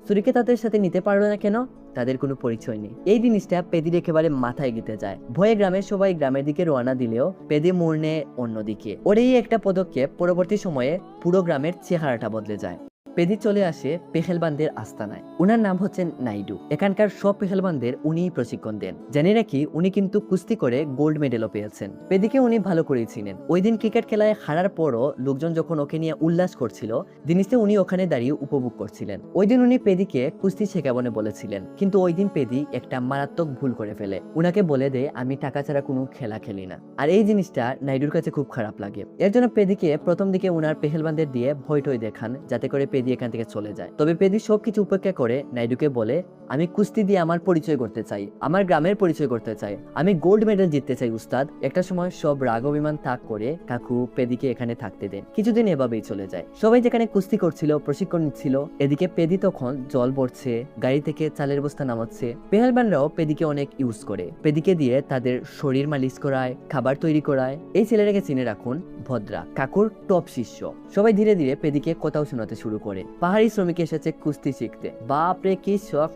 সুরিকে তাদের সাথে নিতে পারলো না কেন? তাদের কোনো পরিচয় নেই। এই জিনিসটা পেদির একেবারে মাথায় গেঁথে যায়। ভয়ে গ্রামের সবাই গ্রামের দিকে রওনা দিলেও পেদি মোড় নেয় অন্যদিকে। ওর এই একটা পদক্ষেপ পরবর্তী সময়ে পুরো গ্রামের চেহারাটা বদলে যায়। পেদি চলে আসে পেহেলবানদের আস্তানায়। উনার নাম হচ্ছেন নাইডু। এখানকার সব পেহেলবানদের উনিই প্রশিক্ষণ দেন। জানি নাকি উনি কিন্তু কুস্তি করে গোল্ড মেডেলও পেয়েছেন। পেদিকে উনি ভালো করেই চিনেন। ওই দিন ক্রিকেট খেলায় হারার পরও লোকজন যখন ওকে নিয়ে উল্লাস করছিল, জিনিসটা উনি ওখানে দাঁড়িয়ে উপভোগ করছিলেন। ওই দিন উনি পেদিকে কুস্তি শেখাবনে বলেছিলেন, কিন্তু ওই দিন পেদি একটা মারাত্মক ভুল করে ফেলে। উনাকে বলে দেয়, আমি টাকা ছাড়া কোনো খেলা খেলি না। আর এই জিনিসটা নাইডুর কাছে খুব খারাপ লাগে। এর জন্য পেদিকে প্রথম দিকে উনার পেহেলবানদের দিয়ে ভয় টয় দেখান, যাতে করে পেদি এখান থেকে চলে যায়। তবে পেদি সবকিছু উপেক্ষা করে নাইডুকে বলে, আমি কুস্তি দিয়ে আমার পরিচয় করতে চাই, আমার গ্রামের পরিচয় করতে চাই, আমি গোল্ড মেডেল জিততে চাই উস্তাদ। একটা সময় সব রাগ অভিমান ত্যাগ করে কাকু পেদিকে এখানে থাকতে দেন। কিছুদিন এভাবেই চলে যায়। সবাই যেখানে কুস্তি করছিল, প্রশিক্ষণ নিচ্ছিল, এদিকে পেদি তখন জল ভরছে, গাড়ি থেকে চালের বস্তা নামাচ্ছে। পেহেলবানরাও পেদিকে অনেক ইউজ করে। পেদিকে দিয়ে তাদের শরীর মালিশ করায়, খাবার তৈরি করায়। এই ছেলেটাকে চিনে রাখুন, ভদ্রা, কাকুর টপ শিষ্য। সবাই ধীরে ধীরে পেদিকে কথাও শোনাতে শুরু করে। পাহাড়ি শ্রমিক এসেছে কুস্তি শিখতে, বাপরে কি শখ।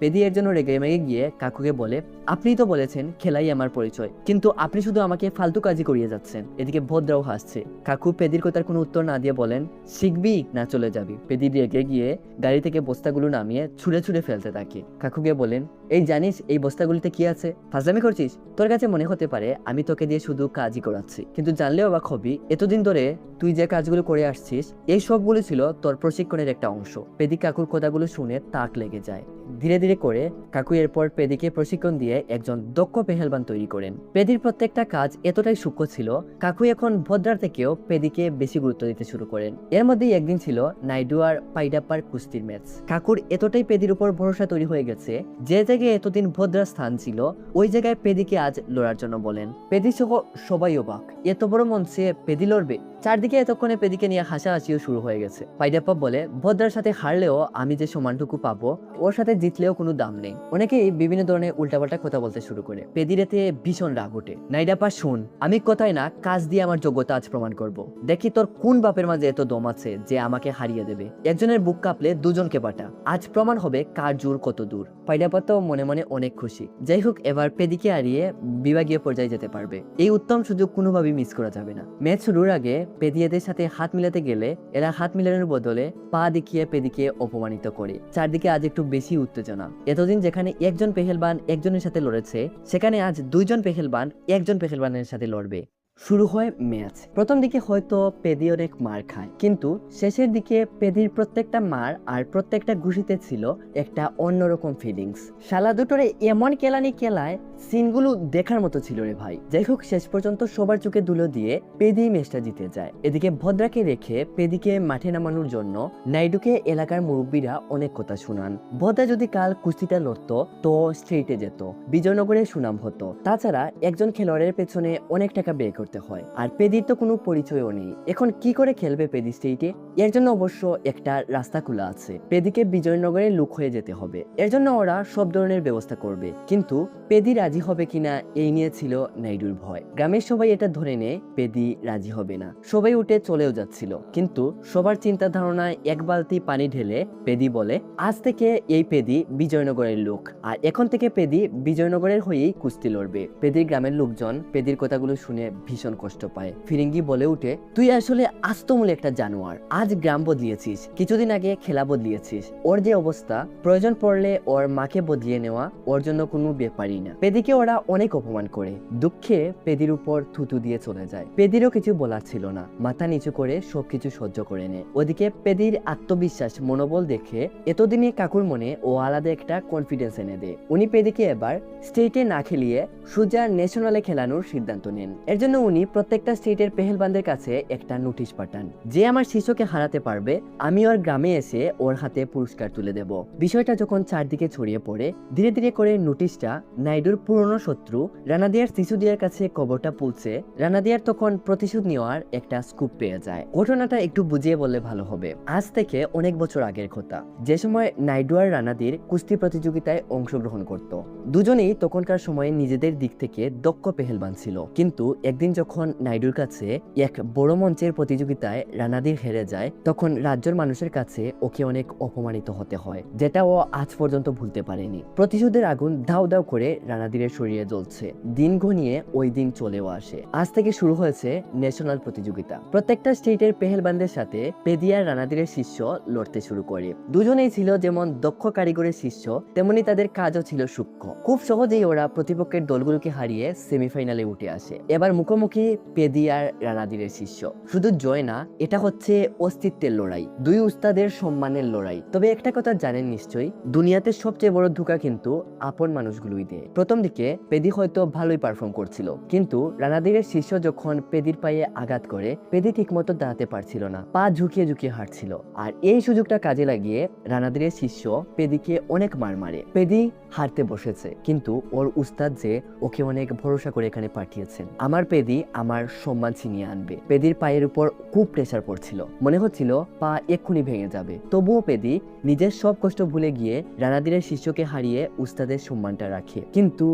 পেদি এর জন্য রেগে মেগে গিয়ে কাকুকে বলে, আপনি তো বলেছেন খেলাই আমার পরিচয়, কিন্তু আপনি শুধু আমাকে ফালতু কাজই করিয়ে যাচ্ছেন। এদিকে ভদ্রাও হাসছে। কাকু পেদির কথার কোনো উত্তর না দিয়ে বলেন, শিখবি না চলে যাবি। পেদি রেগে গিয়ে গাড়ি থেকে বস্তাগুলো নামিয়ে ছুঁড়ে ছুঁড়ে ফেলতে থাকে। কাকুকে বলেন, এই জানিস এই বস্তাগুলিতে কি আছে? ফাজলামি করছিস? তোর কাছে মনে হতে পারে আমি তোকে দিয়ে শুধু কাজই করাচ্ছি, কিন্তু জানলে অবাক হবি, এতদিন ধরে তুই যে কাজগুলো করে আসছিস এই সবগুলো ছিল তোর প্রশিক্ষণের একটা অংশ। পেদি কাকুর কথাগুলো শুনে তাক লেগে যায়। ধীরে ধীরে করে কাকু এরপর পেদিকে প্রশিক্ষণ দিয়ে একজন দক্ষ পেহেলবান তৈরি করেন। পেদির প্রত্যেকটা কাজ এতটাই সূক্ষ্ম ছিল, কাকু এখন ভদ্রার থেকেও পেদিকে বেশি গুরুত্ব দিতে শুরু করেন। এর মধ্যেই একদিন ছিল নাইডু আর পাইডাপ্পার কুস্তির ম্যাচ। কাকুর এতটাই পেদির উপর ভরসা তৈরি হয়ে গেছে, যে জায়গায় এতদিন ভদ্রার স্থান ছিল ওই জায়গায় পেদিকে আজ লড়ার জন্য বলেন। পেদি সহ সবাই অবাক, এত বড় মঞ্চে পেদি লড়বে? চারদিকে এতক্ষণে পেদিকে নিয়ে হাসাহাসিও শুরু হয়ে গেছে। পাইডাপ্পা বলে, ভদ্রার সাথে হারলেও আমি যে সমানটুকু পাবো, ওর সাথে জিতলেও কোনো দাম নেই। অনেকেই বিভিন্ন ধরনের উল্টাপাল্টা কথা বলতে শুরু করে। পেদির এতে ভীষণ রাগ ওঠে। নাইডাপ্পা, শুন, আমি কথাই না কাজ দিয়ে আমার যোগ্যতা আজ প্রমাণ করব। দেখি তোর কোন বাপের মাঝে এত দম আছে যে আমাকে হারিয়ে দেবে। একজনের বুক কাঁপলে দুজনকে পাঠা। আজ প্রমাণ হবে কার জোর কত দূর। পাইডাপ্পা তো মনে মনে অনেক খুশি। যাই হোক, এবার পেদিকে হারিয়ে বিভাগীয় পর্যায়ে যেতে পারবে। এই উত্তম সুযোগ কোনোভাবেই মিস করা যাবে না। ম্যাচ শুরুর আগে পেদি এদের সাথে হাত মিলাতে গেলে এরা হাত মিলানোর বদলে পা দেখিয়ে পেদিকে অপমানিত করে। চারদিকে আজ একটু বেশি উত্তেজনা। এতদিন যেখানে একজন পেহেলবান একজনের সাথে লড়েছে, সেখানে আজ দুইজন পেহেলবান একজন পেহেলবানের সাথে লড়বে। শুরু হয় ম্যাচ। প্রথম দিকে হয়তো পেদি অনেক মার খায়, কিন্তু শেষের দিকে পেদির প্রত্যেকটা মার আর প্রত্যেকটা ঘুষিতে ছিল একটা অন্যরকম ফিলিংস। শালা দুটোরে এমন কেলানি খেলায় সিনগুলো দেখার মতো ছিল রে ভাই। যাই হোক, শেষ পর্যন্ত সবার চোখে ধুলো দিয়ে পেদি ম্যাচটা জিতে যায়। এদিকে ভদ্রাকে রেখে পেদিকে মাঠে নামানোর জন্য নাইডুকে এলাকার মুরব্বীরা অনেক কথা শুনান। ভদ্রা যদি কাল কুস্তিটা লড়তো তো স্ট্রেটে যেত, বিজয়নগরের সুনাম হতো। তাছাড়া একজন খেলোয়াড়ের পেছনে অনেক টাকা ব্যয় করতে হয়, আর পেদির তো কোনো পরিচয়ও নেই। এখন কি করে খেলবে পেদি স্টেটে? এর জন্য অবশ্য একটা রাস্তা খোলা আছে। পেদিকে বিজয়নগরে লুক হয়ে যেতে হবে। এর জন্য ওরা সব ধরনের ব্যবস্থা করবে, কিন্তু পেদি রাজি হবে কিনা এই নিয়ে ছিল নাইডুর ভয়। গ্রামের সবাই এটা ধরে নেয় পেদি রাজি হবে না। সবাই উঠে চলেও যাচ্ছিল, কিন্তু সবার চিন্তা ধারণায় এক বালতি পানি ঢেলে পেদি বলে, আজ থেকে এই পেদি বিজয়নগরের লোক, আর এখন থেকে পেদি বিজয়নগরের হয়েই কুস্তি লড়বে। পেদির গ্রামের লোকজন পেদির কথাগুলো শুনে ভীষণ কষ্ট পায়। ফিরিঙ্গি বলে উঠে, তুই আসলে আস্তমূলে একটা জানোয়ার। আজ গ্রাম বদলিয়েছিস, কিছুদিন আগে খেলা বদলিয়েছিস। ওর যে অবস্থা, প্রয়োজন পড়লে ওর মাকে বদলিয়ে নেওয়া ওর জন্য কোনো ব্যাপারই না। পেদিকে ওরা অনেক অপমান করে। দুঃখে পেদির উপর থুতু দিয়ে চলে যায়। পেদিরও কিছু বলার ছিল না, মাথা নিচু করে সবকিছু সহ্য করে নেয়। ওদিকে পেদির আত্মবিশ্বাস, মনোবল দেখে এতদিনে কাকুর মনে ও আলাদা একটা কনফিডেন্স এনে দেয়। উনি পেদিকে এবার স্টেটে না খেলিয়ে সোজা ন্যাশনালে খেলানোর সিদ্ধান্ত নেন। এর জন্য উনি প্রত্যেকটা স্টেটের পেহেলবানদের কাছে একটা নোটিশ পাঠান, যে আমার শিশুকে হারাতে পারবে আমি ওর গ্রামে এসে ওর হাতে পুরস্কার তুলে দেব। বিষয়টা যখন চারদিকে ছড়িয়ে পড়ে, ধীরে ধীরে করে নোটিশটা নাইডুর পুরনো শত্রু রানাদিয়ার সিসুদিয়ার কাছে খবরটা পৌঁছে রানাদিয়ার তখন প্রতিশোধ নেওয়ার একটা স্কুপ পেয়ে যায়। ঘটনাটা একটু বুঝিয়ে বললে ভালো হবে। আজ থেকে অনেক বছর আগের কথা, যে সময় নাইডু আর রানাদির কুস্তি প্রতিযোগিতায় অংশগ্রহণ করত। দুজনেই তখনকার সময়ে নিজেদের দিক থেকে দক্ষ পেহেলবান ছিল, কিন্তু একদিন যখন নাইডুর কাছে এক বড় মঞ্চের প্রতিযোগিতায় রানাদির হেরে যায়, তখন রাজ্যের মানুষের কাছে ওকে অনেক অপমানিত হতে হয়, যেটা ও আজ পর্যন্ত ভুলতে পারেনি। প্রতিশোধের আগুন দাউ দাউ করে রানাদিরের শরীরে জ্বলছে। দিন ঘনিয়ে ওই দিন চলেও আসে। আজ থেকে শুরু হয়েছে ন্যাশনাল প্রতিযোগিতা। প্রত্যেকটা স্টেটের পেহেলবানদের সাথে পেদি আর রানাদিরের শিষ্য লড়তে শুরু করে। দুজনেই ছিল যেমন দক্ষ কারিগরের শিষ্য, তেমনি তাদের কাজও ছিল সূক্ষ্ম। খুব সহজেই ওরা প্রতিপক্ষের দলগুলোকে হারিয়ে সেমিফাইনালে উঠে আসে। এবার মুখোমুখি পেদি আর রানাদিরের শিষ্য। শুধু জয় না, এটা হচ্ছে অস্তিত্বের লড়াই, দুই উস্তাদের সম্মানের লড়াই। তবে একটা কথা জানেন নিশ্চয়ই, দুনিয়াতে সবচেয়ে বড় ধোঁকা কিন্তু আপন মানুষগুলোই দেয়। প্রথম দিকে পেদি হয়তো ভালোই পারফর্ম করছিল, কিন্তু রানাদিরের শিষ্য যখন পেদির পায়ে আঘাত করে, পেদি ঠিকমতো দাঁড়াতে পারছিল না, পা ঝুঁকিয়ে ঝুঁকিয়ে হাঁটছিল। আর এই সুযোগটা কাজে লাগিয়ে রানাদিরের শিষ্য পেদিকে অনেক মার মারে। পেদি হারতে বসেছে, কিন্তু ওর উস্তাদ যে ওকে অনেক ভরসা করে এখানে পাঠিয়েছেন। আমার পেদি আমার সম্মান ছিনিয়ে আনবে। পেদির পায়ের উপর খুব প্রেসার পড়ছিল, মনে হচ্ছিল পা এক্ষুনি ভেঙে যাবে। তবুও পেদি নিজের সব কষ্ট ভুলে গিয়ে রানাদিরের শিষ্যকে হারিয়ে উস্তাদের সম্মানটা রাখে। কিন্তু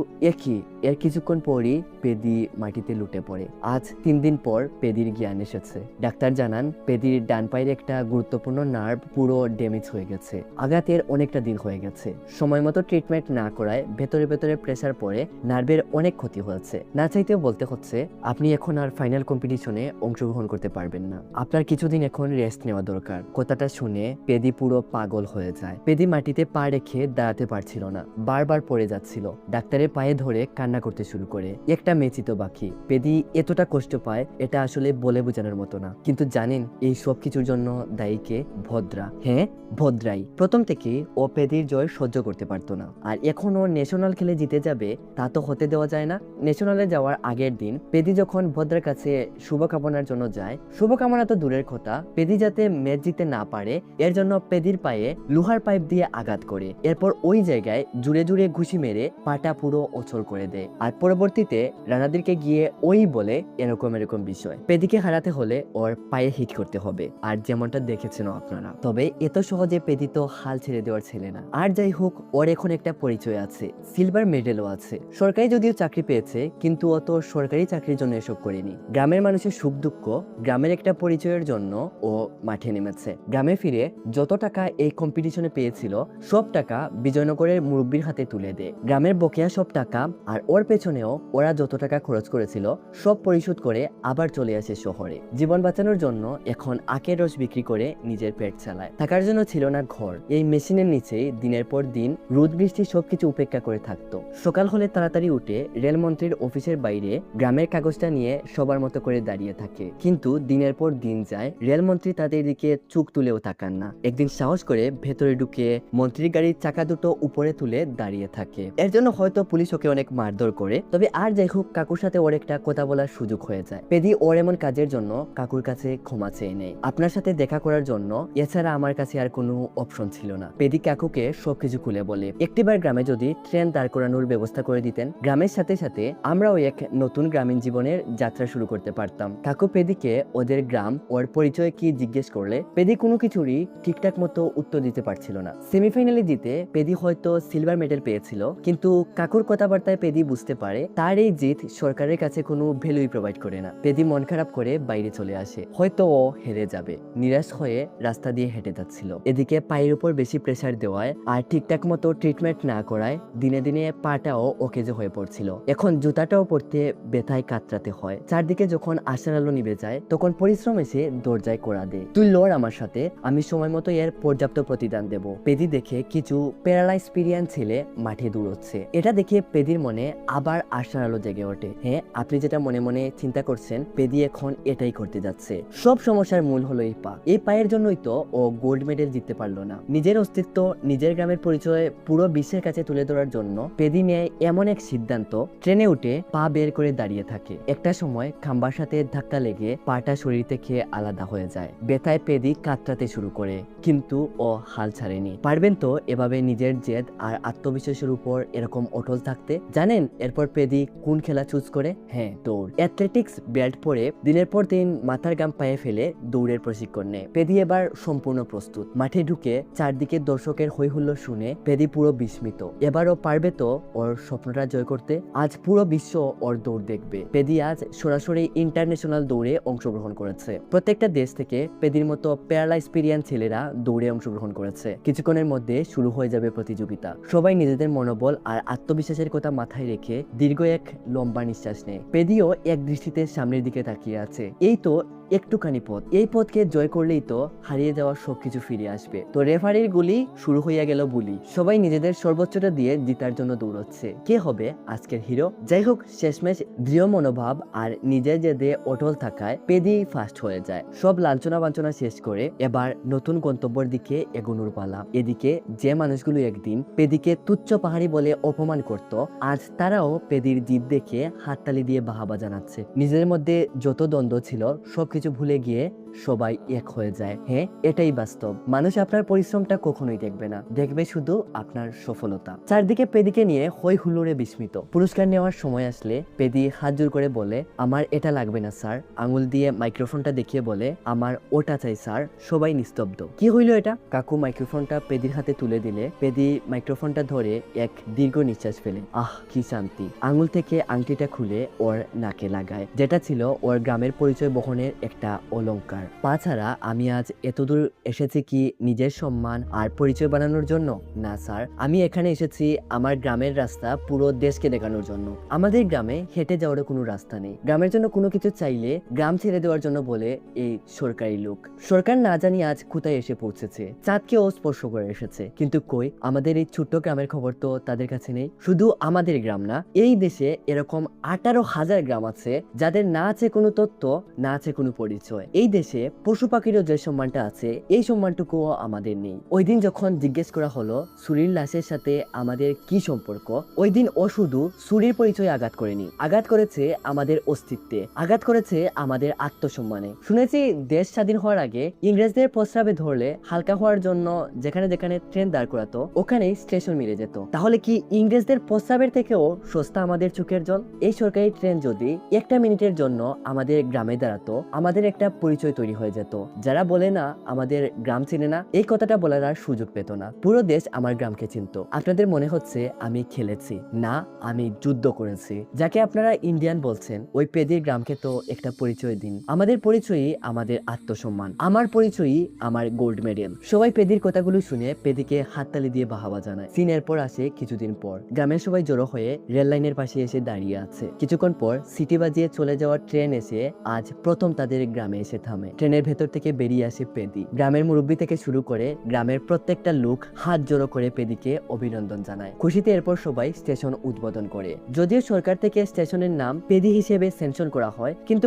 এর কিছুক্ষণ পরই পেদি মাটিতে লুটে পড়ে। আজ 3 দিন পর পেদির জ্ঞান এসেছে। ডাক্তার জানান পেদির ডান পায়ের একটা গুরুত্বপূর্ণ নার্ভ পুরো ড্যামেজ হয়ে গেছে। আঘাতের অনেকটা দিন হয়ে গেছে। সময় মতো ট্রিটমেন্ট না করায় ভেতরে ভেতরে প্রেসার পড়ে নার্ভের অনেক ক্ষতি হয়েছে। না চাইতেও বলতে হচ্ছে, আপনি এখন আর ফাইনাল কম্পিটিশনে অংশগ্রহণ করতে পারবেন না। আপনার কিছুদিন এখন রেস্ট নেওয়া দরকার। কথাটা শুনে পেদি পুরো পাগল হয়ে যায়। পেদি মাটিতে পা রেখে দাঁড়াতে পারছিল না, বারবার পড়ে যাচ্ছিল। ডাক্তারের পায়ে ধরে কান্না করতে শুরু করে। একটা মেচি তো বাকি। পেদি এতটা কষ্ট পায়, এটা আসলে বলে বোঝানোর মতো না। কিন্তু জানেন এই সব কিছুর জন্য দায়ী কে? ভদ্রা। হ্যাঁ, ভদ্রাই। প্রথম থেকেই ও পেদির জয় সহ্য করতে পারতো না। আর এখন ও ন্যাশনাল খেলে জিতে যাবে, তা তো হতে দেওয়া যায় না। ন্যাশনালে যাওয়ার আগের দিন পেদি যখন ভদ্রার কাছে শুভকামনার জন্য যায়, শুভকামনা তো দূরের কথা, পেদি যাতে ম্যাচ জিতে না পারে এর জন্য পেদির পায়ে লোহার পাইপ দিয়ে আঘাত করে। এরপর ওই জায়গায় জুড়ে জুড়ে ঘুষি মেরে পাটা পুরো অচল করে দেয়। আর পরবর্তীতে রানাদিরকে গিয়ে ওই বলে এরকম বিষয়। পেদিকে হারাতে হলে ওর পায়ে হিট করতে হবে, আর যেমনটা দেখেছেন আপনারা। তবে এত সহজে পেদি তো হাল ছেড়ে দেওয়ার ছেলে না। আর যাই হোক, ওর এখন একটা পরিচয় আছে, সিলভার মেডেলও আছে। সরকারি যদিও চাকরি পেয়েছে, কিন্তু অত সরকারি চাকরির জন্য এসব করেনি। গ্রামের মানুষের সুখ দুঃখ, গ্রামের একটা পরিচয়ের জন্য ও মাঠে নেমেছে। গ্রামে ফিরে যত টাকা এই কম্পিটিশনে পেয়েছিল, সব টাকা বিজয়নগরের মুরব্বীর হাতে তুলে দেয়। গ্রামের বকেয়া সব টাকা আর ওর পেছনেও ওরা যত টাকা খরচ করেছিল সব পরিশোধ করে আবার চলে আসে শহরে। জীবন বাঁচানোর জন্য এখন আখের রস বিক্রি করে নিজের পেট চালায়। থাকার জন্য ছিল না ঘর। এই মেশিনের নিচেই দিনের পর দিন রোদ বৃষ্টি সবকিছু উপেক্ষা করে থাকতো। সকাল হলে তাড়াতাড়ি উঠে রেলমন্ত্রীর অফিসের বাইরে গ্রামের কাগজটা নিয়ে সবার মতো করে দাঁড়িয়ে থাকে। কিন্তু দিনের পর দিন যায়, রেলমন্ত্রী তাদের দিকে চোখ তুলেও তাকান না। একদিন সাহস করে ভেতরে ঢুকে মন্ত্রীর গাড়ির চাকা দুটো উপরে তুলে দাঁড়িয়ে থাকে। এর জন্য হয়তো পুলিশ ওকে অনেক মারধর করে। তবে আর যাই হোক, কাকুর সাথে ওর একটা কথা বলার সুযোগ হয়ে যায়। পেদি ওর এমন কাজের জন্য কাকুর কাছে ক্ষমা চেয়ে নেয়। আপনার সাথে দেখা করার জন্য এছাড়া আমার কাছে আর কোনো অপশন ছিল না। পেদি কাকুকে সবকিছু খুলে বলে। একটিবার গ্রামে যদি ট্রেন দাঁড় করানোর ব্যবস্থা করে দিতেন, গ্রামের সাথে সাথে আমরাও এক নতুন গ্রামীণ জীবনের যাত্রা শুরু করতে পারতাম। কাকু পেদিকে ওদের গ্রাম, ওর পরিচয় কি জিজ্ঞেস করলে পেদি কোনো কিছুরই ঠিকঠাক মতো উত্তর দিতে পারছিল না। সেমিফাইনালে জিতে পেদি হয়তো সিলভার মেডেল পেয়েছিল, কিন্তু কাকুর কথাবার্তায় পেদি বুঝতে পারে তার এই জিত সরকারের কাছে কোনো ভ্যালুই প্রোভাইড করে না। পেদি মন খারাপ করে বাইরে চলে আসে। হয়তো ও হেরে যাবে। নিরাশ হয়ে রাস্তা দিয়ে হেঁটে যাচ্ছিল। এদিকে পায়ের উপর বেশি প্রেসার দেওয়ায় আর ঠিকঠাক মতো ট্রিটমেন্ট না করায় দিনে দিনে পাটাও অকেজো হয়ে পড়ছিল। এখন জুতাটাও পরতে ব্যথায় কাতরাতে হয়। চারদিকে যখন আশার আলো নিভে যায়, তখন পরিশ্রম এসে দরজায় কড়া দেয়। তুই লড় আমার সাথে, আমি সময় মতো এর পর্যাপ্ত প্রতিদান দেব। পেদি দেখে কিছু প্যারালাইজ পিরিয়ান ছেলে মাঠে দৌড়চ্ছে। এটা দেখে পেদির মনে আবার আশার আলো জেগে ওঠে। হ্যাঁ, আপনি যেটা মনে মনে চিন্তা করছেন, পেদি এখন এটাই করতে যাচ্ছে। সব সমস্যার মূল হলো এই পা। এই পায়ের জন্যই তো ও গোল্ড মেডেল জিততে পারলো না। নিজের অস্তিত্ব, নিজের গ্রামের পরিচয় পুরো বিশ্বের কাছে তুলে ধরার জন্য পেদি নেয় এমন এক সিদ্ধান্ত, ট্রেনে উঠে পা বের করে দাঁড়িয়ে থাকে। একটা সময় খাম্বার সাথে ধাক্কা লেগে পাটা শরীর থেকে আলাদা হয়ে যায়। ব্যথায় পেদি কাতরাতে শুরু করে, কিন্তু ও হাল ছাড়েনি। পারবেন তো এভাবে নিজের জেদ আর আত্মবিশ্বাসের উপর এরকম এরকম অটল থাকতে? জানেন এরপর পেদি কোন খেলা চুজ করে? হ্যাঁ, দৌড়। অ্যাথলেটিক্স বেল্ট পরে দিনের পর দিন মাথার গাম পায়ে ফেলে দৌড়ের প্রশিক্ষণ নেয়। পেদি এবার সম্পূর্ণ প্রস্তুত। মাঠে ঢুকে চারদিকে দর্শকের হই হুল্লোড় শুনে পেদি পুরো বিস্মিত। এবারও পারবে তো ওর স্বপ্নটা জয় করতে? আজ পুরো বিশ্ব ওর দৌড় দেখবে। পেদি আজ সরাসরি ইন্টারন্যাশনাল দৌড়ে অংশগ্রহণ করেছে। প্রত্যেকটা দেশ থেকে পেদির মতো প্যারালাইস্পিরিয়ান ছেলেরা দৌড়ে অংশগ্রহণ করেছে। কিছুক্ষণের মধ্যে শুরু হয়ে যাবে প্রতিযোগিতা। সবাই নিজেদের মনোবল আর আত্মবিশ্বাসের কথা মাথায় রেখে দীর্ঘ এক লম্বা নিঃশ্বাস নেয়। পেদিও এক দৃষ্টিতে সামনের দিকে তাকিয়ে আছে। এই তো একটুখানি পথ, এই পথকে জয় করলেই তো হারিয়ে যাওয়া সবকিছু ফিরে আসবে। তো রেফারির গুলি শুরু হইয়া গেল বুলি। সবাই নিজেদের সর্বোচ্চটা দিয়ে জিতার জন্য দৌড়চ্ছে। কে হবে আজকের হিরো? যাই হোক, শেষমেশ দৃঢ় মনোভাব আর নিজের জেদে অটল থাকায় পেদি ফার্স্ট হয়ে যায়। সব লাঞ্ছনা বাঞ্ছনা শেষ করে এবার নতুন গন্তব্যের দিকে এগোনোর পালা। এদিকে যে মানুষগুলো একদিন পেদিকে তুচ্ছ পাহাড়ি বলে অপমান করত, আজ তারাও পেদির জিদ দেখে হাততালি দিয়ে বাহাবা জানাচ্ছে। নিজের মধ্যে যত দ্বন্দ্ব ছিল সবকিছু ভুলে গিয়ে সবাই এক হয়ে যায়। হ্যাঁ, এটাই বাস্তব। মানুষ আপনার পরিশ্রমটা কখনোই দেখবে না, দেখবে শুধু আপনার সফলতা। চারদিকে পেদিকে নিয়ে হই হুল্লোড়ে বিস্মিত। পুরস্কার নেওয়ার সময় আসলে পেদি হাত জোর করে বলে, আমার এটা লাগবে না স্যার। আঙুল দিয়ে মাইক্রোফোনটা দেখিয়ে বলে, আমার ওটা চাই স্যার। সবাই নিস্তব্ধ। কি হইল এটা? কাকু মাইক্রোফোনটা পেদির হাতে তুলে দিলে পেদি মাইক্রোফোনটা ধরে এক দীর্ঘ নিঃশ্বাস ফেলে। আহ, কি শান্তি। আঙুল থেকে আংটিটা খুলে ওর নাকে লাগায়, যেটা ছিল ওর গ্রামের পরিচয় বহনের একটা অলংকার। তাছাড়া আমি আজ এতদূর এসেছি কি নিজের সম্মান আর পরিচয় বানানোর জন্য? না স্যার, আমি এখানে এসেছি আমার গ্রামের রাস্তা পুরো দেশকে দেখানোর জন্য। আমাদের গ্রামে হেঁটে যাওয়ার কোনো রাস্তা নেই। গ্রামের জন্য কোনো কিছু চাইলে গ্রাম ছেড়ে দেওয়ার জন্য বলে এই সরকারি লোক। সরকার না জানি আজ কোথায় এসে পৌঁছেছে, চাঁদকেও স্পর্শ করে এসেছে। কিন্তু কই, আমাদের এই ছোট্ট গ্রামের খবর তো তাদের কাছে নেই। শুধু আমাদের গ্রাম না, এই দেশে এরকম 18,000 গ্রাম আছে যাদের না আছে কোনো তথ্য, না আছে কোনো পরিচয়। এই দেশে পশু পাখিরও যে সম্মানটা আছে, এই সম্মানটুকুও আমাদের নেই। ওই দিন যখন জিজ্ঞেস করা হলো সুরির লাশের সাথে আমাদের কি সম্পর্ক, ওই দিন ও শুধু সুরির পরিচয় আঘাত করেনি, আঘাত করেছে আমাদের অস্তিত্বে, আঘাত করেছে আমাদের আত্মসম্মানে। শুনেছি দেশ স্বাধীন হওয়ার আগে ইংরেজদের প্রস্রাবে ধরলে হালকা হওয়ার জন্য যেখানে যেখানে ট্রেন দাঁড় করাতো ওখানেই স্টেশন মিলে যেত। তাহলে কি ইংরেজদের প্রস্রাবের থেকেও সস্তা আমাদের চোখের জল? এই সরকারি ট্রেন যদি একটা মিনিটের জন্য আমাদের গ্রামে দাঁড়াতো, আমাদের একটা পরিচয় তৈরি হয়ে যেত। যারা বলে না আমাদের গ্রাম চিনে না, এই কথাটা বলার আর সুযোগ পেত না। পুরো দেশ আমার গ্রামকে চিনত। আপনাদের মনে হচ্ছে আমি খেলেছি? না, আমি যুদ্ধ করেছি। যাকে আপনারা ইন্ডিয়ান বলছেন, ওই পেদির গ্রামকে তো একটা পরিচয় দিন। আমাদের পরিচয়ই আমাদের আত্মসম্মান, আমার পরিচয়ই আমার গোল্ড মেডেল। সবাই পেদির কথাগুলো শুনে পেদিকে হাততালি দিয়ে বাহাবা জানায়। সিনের পর আসে কিছুদিন পর। গ্রামের সবাই জড়ো হয়ে রেল লাইনের পাশে এসে দাঁড়িয়ে আছে। কিছুক্ষণ পর সিটি বাজিয়ে চলে যাওয়ার ট্রেন এসে আজ প্রথম তাদের গ্রামে এসে থামে। ট্রেনের ভেতর থেকে বেরিয়ে আসে পেদি। গ্রামের মুরব্বী থেকে শুরু করে গ্রামের প্রত্যেকটা লোক হাত জড়ো করে পেদিকে অভিনন্দন জানায়। খুশিতে এরপর সবাই স্টেশন উদ্বোধন করে। যদিও সরকার থেকে স্টেশনের নাম পেদি হিসেবে সেনশন করা হয়, কিন্তু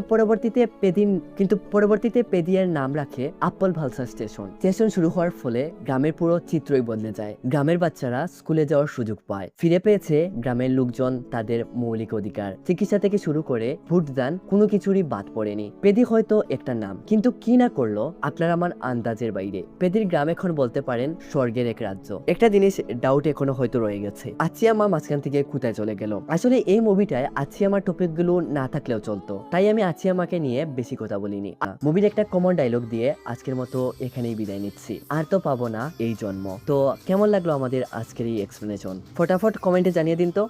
পরবর্তীতে পেদি এর নাম রাখে আপ্পল ভালসা স্টেশন। স্টেশন শুরু হওয়ার ফলে গ্রামের পুরো চিত্রই বদলে যায়। গ্রামের বাচ্চারা স্কুলে যাওয়ার সুযোগ পায়, ফিরে পেয়েছে গ্রামের লোকজন তাদের মৌলিক অধিকার। চিকিৎসা থেকে শুরু করে ভোটদান, কোনো কিছুরই বাদ পড়েনি। পেদি হয়তো একটা নাম, কিন্তু কি না করলো আপনার আমার আন্দাজের বাইরে। পেদির গ্রাম এখন বলতে পারেন স্বর্গের এক রাজ্য। একটা জিনিস ডাউট এখনো হয়তো রয়ে গেছে, আচিয়ামা মাঝখান থেকে কোথায় চলে গেল? আসলে এই মুভিটায় আচিয়ামার টপিক গুলো না থাকলেও চলতো, তাই আমি আচিয়ামাকে নিয়ে বেশি কথা বলিনি। মুভির একটা কমন ডায়লগ দিয়ে আজকের মতো এখানেই বিদায় নিচ্ছি। আর তো পাবো না এই জন্ম। তো কেমন লাগলো আমাদের আজকের এই এক্সপ্লেনেশন? ফটাফট কমেন্টে জানিয়ে দিন তো।